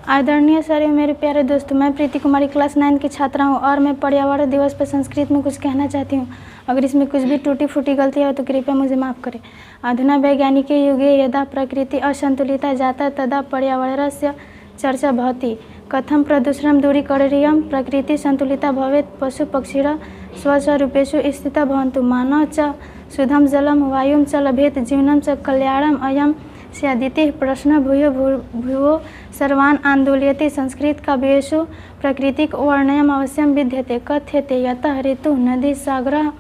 आदरणीय सर एवं मेरे प्यारे दोस्तों, मैं प्रीति कुमारी क्लास 9 की छात्रा हूं और मैं पर्यावरण दिवस पर संस्कृत में कुछ कहना चाहती हूं। अगर इसमें कुछ भी टूटी फूटी गलती हो तो कृपया मुझे माफ़ करें। अधुना वैज्ञानिके युगे यदा प्रकृति असंतुलिता जाता तदा पर्यावरणस्य चर्चा भवति। कथं प्रदूषणं दूरीकरणीयं प्रकृति संतुलिता भवेत्, पशु पक्षिणः स्वस्वरूपेषु स्थिता भवन्तु, मानवः च शुद्धं जलं वायुं च लभेत्, जीवनं च कल्याणम् अयं स्यादिति प्रश्न भूयो भूयो सर्वान् आंदोलयति। संस्कृत काव्येषु प्राकृतिक वर्णनम् अवश्यं विद्यते। कथ्यते यतः ऋतु नदी सागरः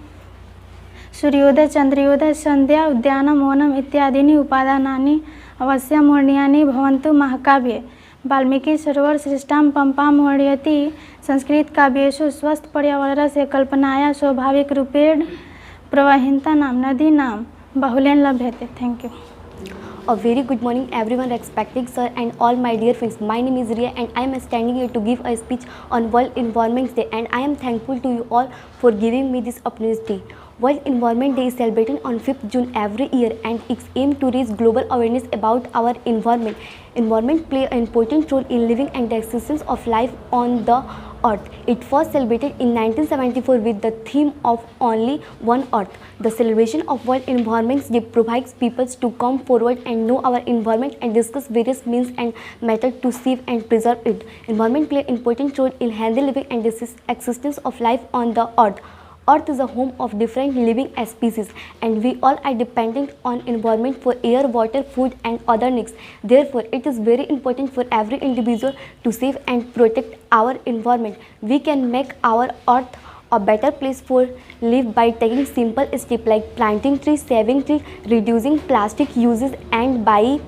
सूर्योदय चंद्रोदय संध्या उद्यानं वनम् इत्यादीनि उपादानानि अवश्यं वर्णनीयानि भवन्तु महाकाव्ये। वाल्मीकि सरोवर सृष्टां पंपां वर्णयति। संस्कृत काव्येषु स्वस्थ पर्यावरणस्य कल्पनाया स्वाभाविक रूपेण प्रवहन्तानां नदीनां बाहुल्यं लभ्यते। Thank you. A very good morning everyone, respected sir and all my dear friends. My name is Riya and I am standing here to give a speech on World Environment Day, and I am thankful to you all for giving me this opportunity. World Environment Day is celebrated on 5th June every year and its aim to raise global awareness about our environment. Environment play an important role in living and the existence of life on the earth. It was celebrated in 1974 with the theme of Only One Earth. The celebration of World Environment Day provides people to come forward and know our environment and discuss various means and methods to save and preserve it. Environment play an important role in healthy living and the existence of life on the earth. Earth is a home of different living species and we all are dependent on environment for air, water, food and other needs. Therefore, it is very important for every individual to save and protect our environment. We can make our earth a better place for live by taking simple steps like planting trees, saving trees, reducing plastic uses and by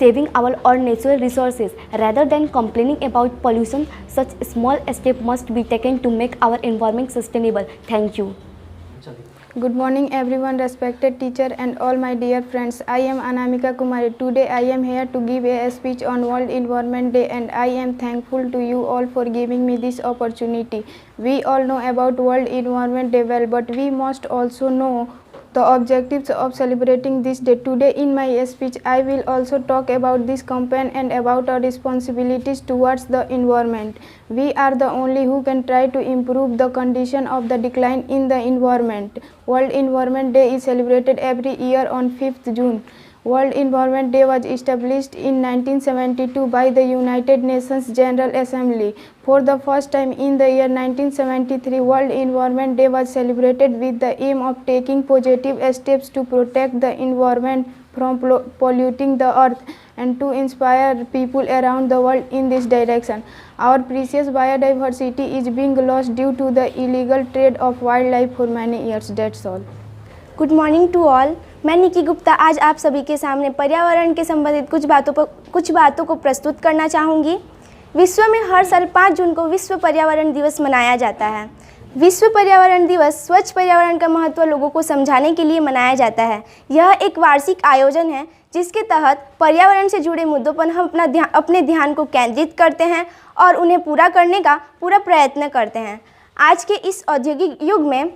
saving our natural resources. Rather than complaining about pollution, such small steps must be taken to make our environment sustainable. Thank you. Good morning everyone, respected teacher and all my dear friends. I am Anamika Kumari. Today I am here to give a speech on World Environment Day and I am thankful to you all for giving me this opportunity. We all know about World Environment Day well, but we must also know the objectives of celebrating this day. Today in my speech I will also talk about this campaign and about our responsibilities towards the environment. We are the only who can try to improve the condition of the decline in the environment. World Environment Day is celebrated every year on 5th June. World Environment Day was established in 1972 by the United Nations General Assembly. For the first time in the year 1973, World Environment Day was celebrated with the aim of taking positive steps to protect the environment from polluting the earth and to inspire people around the world in this direction. Our precious biodiversity is being lost due to the illegal trade of wildlife for many years. That's all. Good morning to all. मैं निकी गुप्ता आज आप सभी के सामने पर्यावरण के संबंधित कुछ बातों को प्रस्तुत करना चाहूँगी। विश्व में हर साल 5 जून को विश्व पर्यावरण दिवस मनाया जाता है। विश्व पर्यावरण दिवस स्वच्छ पर्यावरण का महत्व लोगों को समझाने के लिए मनाया जाता है। यह एक वार्षिक आयोजन है जिसके तहत पर्यावरण से जुड़े मुद्दों पर हम अपने ध्यान को केंद्रित करते हैं और उन्हें पूरा करने का पूरा प्रयत्न करते हैं। आज के इस औद्योगिक युग में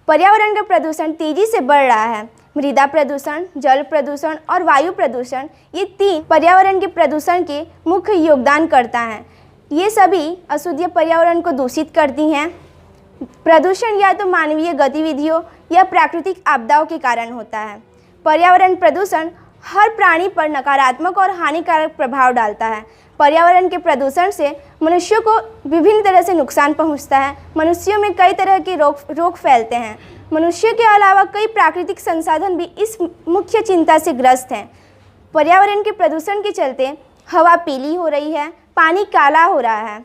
पर्यावरण का प्रदूषण तेजी से बढ़ रहा है। मृदा प्रदूषण, जल प्रदूषण और वायु प्रदूषण, ये 3 पर्यावरण के प्रदूषण के मुख्य योगदान करता है। ये सभी अशुद्ध पर्यावरण को दूषित करती हैं। प्रदूषण या तो मानवीय गतिविधियों या प्राकृतिक आपदाओं के कारण होता है। पर्यावरण प्रदूषण हर प्राणी पर नकारात्मक और हानिकारक प्रभाव डालता है। पर्यावरण के प्रदूषण से मनुष्यों को विभिन्न तरह से नुकसान पहुंचता है। मनुष्यों में कई तरह के रोग फैलते हैं। मनुष्यों के अलावा कई प्राकृतिक संसाधन भी इस मुख्य चिंता से ग्रस्त हैं। पर्यावरण के प्रदूषण के चलते हवा पीली हो रही है, पानी काला हो रहा है।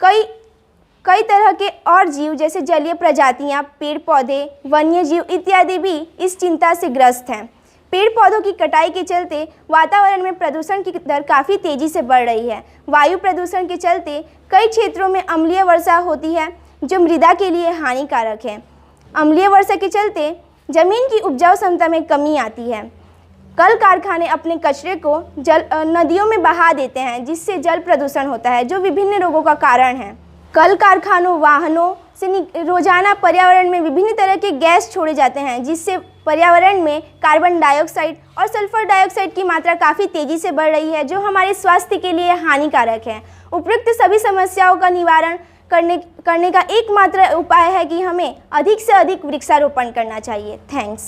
कई तरह के और जीव जैसे जलीय प्रजातियां, पेड़ पौधे, वन्य जीव इत्यादि भी इस चिंता से ग्रस्त हैं। पेड़ पौधों की कटाई के चलते वातावरण में प्रदूषण की दर काफ़ी तेज़ी से बढ़ रही है। वायु प्रदूषण के चलते कई क्षेत्रों में अम्लीय वर्षा होती है जो मृदा के लिए हानिकारक है। अम्लीय वर्षा के चलते जमीन की उपजाऊ क्षमता में कमी आती है। कल कारखाने अपने कचरे को नदियों में बहा देते हैं जिससे जल प्रदूषण होता है जो विभिन्न रोगों का कारण है। कल कारखानों, वाहनों से रोजाना पर्यावरण में विभिन्न तरह के गैस छोड़े जाते हैं जिससे पर्यावरण में कार्बन डाइऑक्साइड और सल्फर डाइऑक्साइड की मात्रा काफ़ी तेज़ी से बढ़ रही है, जो हमारे स्वास्थ्य के लिए हानिकारक है। उपयुक्त सभी समस्याओं का निवारण करने का एकमात्र उपाय है कि हमें अधिक से अधिक वृक्षारोपण करना चाहिए। Thanks.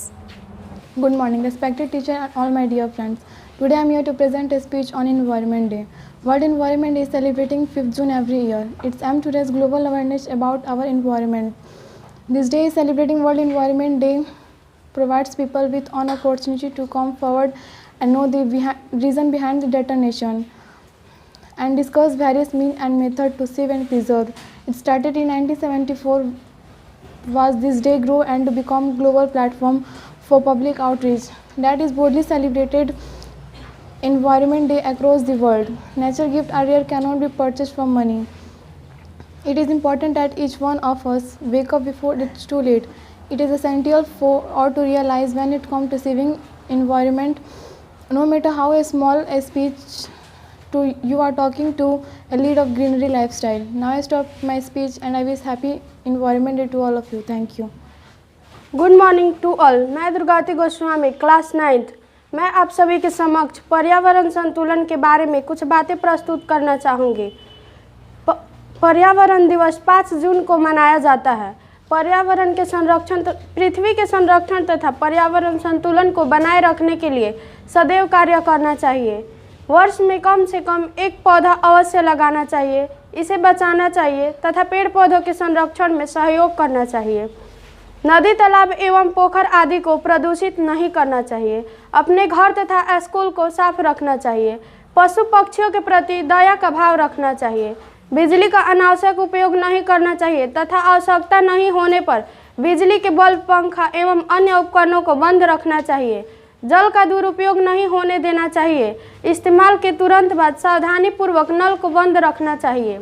Good morning, respected teacher and all my dear friends. Today I am here to present a speech on Environment Day. World Environment Day is celebrating 5th June every year. Its aim to raise global awareness about our environment. This day is celebrating World Environment Day provides people with an opportunity to come forward and know the reason behind the detonation and discuss various means and methods to save and preserve. It started in 1974 was this day grow and to become global platform for public outreach that is broadly celebrated Environment Day across the world. Nature gifts are rare, cannot be purchased for money. It is important that each one of us wake up before it's too late. It is essential for all to realize when it comes to saving environment, no matter how a small a speech to you are talking to a lead of greenery lifestyle. Now I stop my speech and I wish happy Environment Day to all of you. Thank you. Good morning to all. मैं Durgavati Goswami class 9th। मैं आप सभी के समक्ष पर्यावरण संतुलन के बारे में कुछ बातें प्रस्तुत करना चाहूँगी। पर्यावरण दिवस 5 जून को मनाया जाता है। पर्यावरण के संरक्षण, पृथ्वी के संरक्षण तथा पर्यावरण संतुलन को बनाए रखने के लिए सदैव कार्य करना चाहिए। वर्ष में कम से कम एक पौधा अवश्य लगाना चाहिए, इसे बचाना चाहिए तथा पेड़ पौधों के संरक्षण में सहयोग करना चाहिए। नदी, तालाब एवं पोखर आदि को प्रदूषित नहीं करना चाहिए। अपने घर तथा स्कूल को साफ रखना चाहिए। पशु पक्षियों के प्रति दया का भाव रखना चाहिए। बिजली का अनावश्यक उपयोग नहीं करना चाहिए तथा आवश्यकता नहीं होने पर बिजली के बल्ब, पंखा एवं अन्य उपकरणों को बंद रखना चाहिए। जल का दुरुपयोग नहीं होने देना चाहिए। इस्तेमाल के तुरंत बाद सावधानीपूर्वक नल को बंद रखना चाहिए।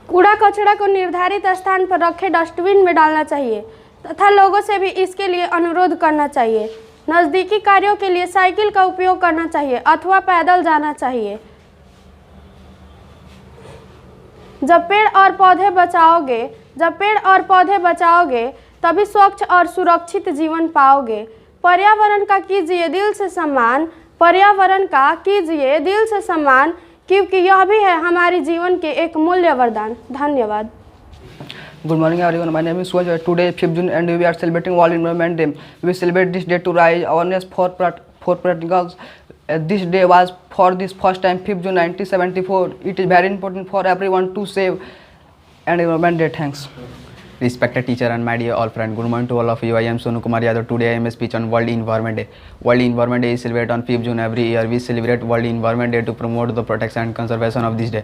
कूड़ा कचरा को निर्धारित स्थान पर रखे डस्टबिन में डालना चाहिए तथा लोगों से भी इसके लिए अनुरोध करना चाहिए। नज़दीकी कार्यों के लिए साइकिल का उपयोग करना चाहिए अथवा पैदल जाना चाहिए। जब पेड़ और पौधे बचाओगे तभी स्वच्छ और सुरक्षित जीवन पाओगे। पर्यावरण का कीजिए दिल से सम्मान, क्योंकि यह भी है हमारे जीवन के एक मूल्य वरदान। धन्यवाद। Good morning everyone, my name is Suraj. Today 5th June and we are celebrating World Environment Day. We celebrate this day to raise awareness for practicals. This day was for this first time 5th June 1974. It is very important for everyone to save and environment day. Thanks. Respected teacher and my dear all friends, good morning to all of you. I am Sonu Kumar Yadav. Today I am a speech on World Environment Day. World Environment Day is celebrated on 5th June every year. We celebrate World Environment Day to promote the protection and conservation of this day.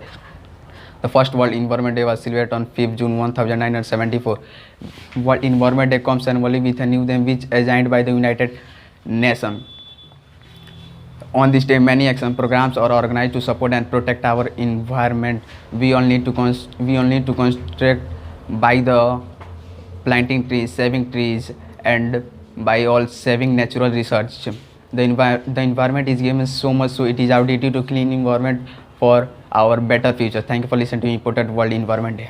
The first World Environment Day was celebrated on 5th June 1974. World Environment Day comes annually with a new theme which is signed by the United Nations. On this day, many action programs are organized to support and protect our environment. We all need to concentrate by the planting trees, saving trees, and by all saving natural research. The environment is given so much, so it is our duty to clean environment for our better future. Thank you for listening to important World Environment Day.